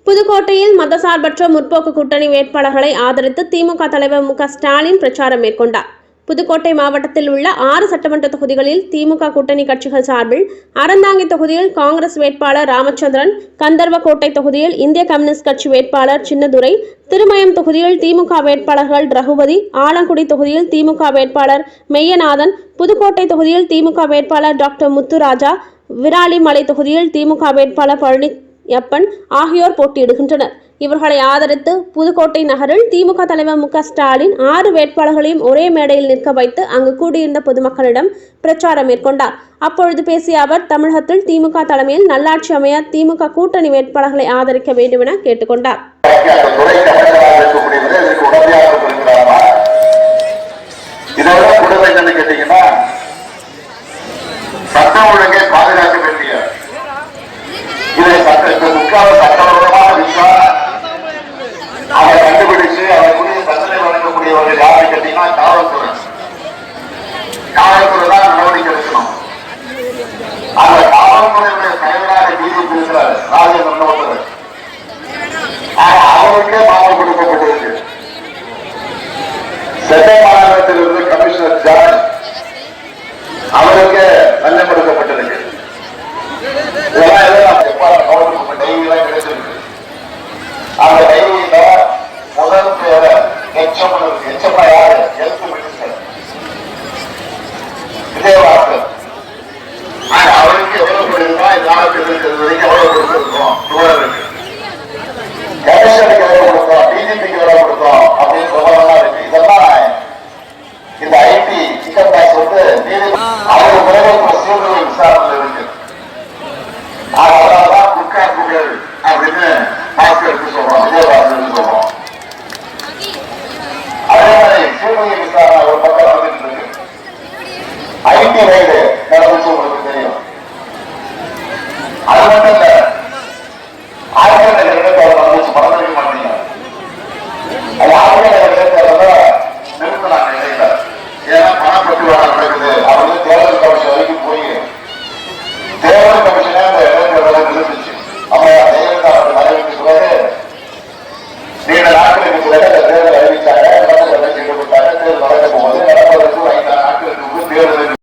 புதுக்கோட்டையில் மதசார்பற்ற முற்போக்கு கூட்டணி வேட்பாளர்களை ஆதரித்து திமுக தலைவர் மு ஸ்டாலின் பிரச்சாரம் மேற்கொண்டார். புதுக்கோட்டை மாவட்டத்தில் உள்ள 6 சட்டமன்ற தொகுதிகளில் திமுக கூட்டணி கட்சிகள் சார்பில் அறந்தாங்கி தொகுதியில் காங்கிரஸ் வேட்பாளர் ராமச்சந்திரன், கந்தர்வக்கோட்டை தொகுதியில் இந்திய கம்யூனிஸ்ட் கட்சி வேட்பாளர் சின்னதுரை, திருமயம் தொகுதியில் திமுக வேட்பாளர்கள் ரகுபதி, ஆலங்குடி தொகுதியில் திமுக வேட்பாளர் மெய்யநாதன், புதுக்கோட்டை தொகுதியில் திமுக வேட்பாளர் டாக்டர் முத்துராஜா, விராலிமலை தொகுதியில் திமுக வேட்பாளர் பழனியப்பன் ஆகியோர் போட்டியிடுகின்றனர். இவர்களை ஆதரித்து புதுக்கோட்டை நகரில் திமுக தலைவர் மு ஸ்டாலின் 6 வேட்பாளர்களையும் ஒரே மேடையில் நிற்க வைத்து அங்கு கூடியிருந்த பொதுமக்களிடம் பிரச்சாரம் மேற்கொண்டார். அப்பொழுது பேசிய அவர், தமிழகத்தில் திமுக தலைமையில் நல்லாட்சி அமைய திமுக கூட்டணி வேட்பாளர்களை ஆதரிக்க வேண்டும் என கேட்டுக்கொண்டார். அதை கண்டுபிடிச்சு அவருக்குரிய தண்டனை வழங்கக்கூடியவர்கள் யாரு கேட்டீங்கன்னா காவல்துறை தான் நடவடிக்கை எடுக்கணும். அந்த காவல்துறையுடைய தலைவராக பிஜேபி இருக்கிறார் ராஜேந்திரன் ஒருத்தர். அவருக்கே மாவட்டம் கொடுக்கப்பட்டிருக்கு. சென்னை மாநகரத்திலிருந்து கமிஷனர் ஜார்ஜ் அவருக்கு லஞ்சம் கொடுக்கப்பட்டிருக்கு. இதெல்லாம் டைவிலாம் கிடைச்சிருக்கு. அந்த டைரியில முதல் பேர எச்சம்மா யாரு ஹெல்த் மினிஸ்டர் விஜயபாஸ்கர். அவருக்கு எவ்வளவு கொடுக்கணும், நாளைக்கு இருக்கிறது வரைக்கும் எவ்வளவு கொடுத்துருக்கோம், விவரம் இருக்கு. கமிஷனுக்கு எவ்வளவு கொடுத்தோம், டிஜிபிக்கு எவ்வளவு கொடுத்தோம் அப்படின்னு விவரம்லாம் இருக்கு. இதெல்லாம் இந்த ஐடி இன்கம் டாக்ஸ் வந்து அவருக்கு பிறகு சீர்திருத்த விசாரணையில் இருக்கு. அதனாலதான் குட்காப்புகள் அப்படின்னு பாஸ்கருக்கு சொல்றோம், விஜயபாஸ்கருக்கு சொல்றோம். அதே மாதிரி சீர்திருத்த விசாரணை ஒரு பக்கம் நடந்துட்டு இருக்கு. ஐடி ரைடு நடந்துச்சு, உங்களுக்கு தெரியும். அது மட்டும் இல்ல, ஆயிரத்தி நகர் நடந்துச்சு, மறந்துக்க மாட்டீங்க. அது ஆயிரத்தி நகர் நிறுத்தினாங்க இடையில. ஏன்னா பணப்பட்டுவாடா நடக்குது அப்படின்னு தேர்தல் கமிஷன் வரைக்கும் போய் தேர்தல் கமிஷனே அந்த இடத்துல நிறுத்துச்சு. அப்ப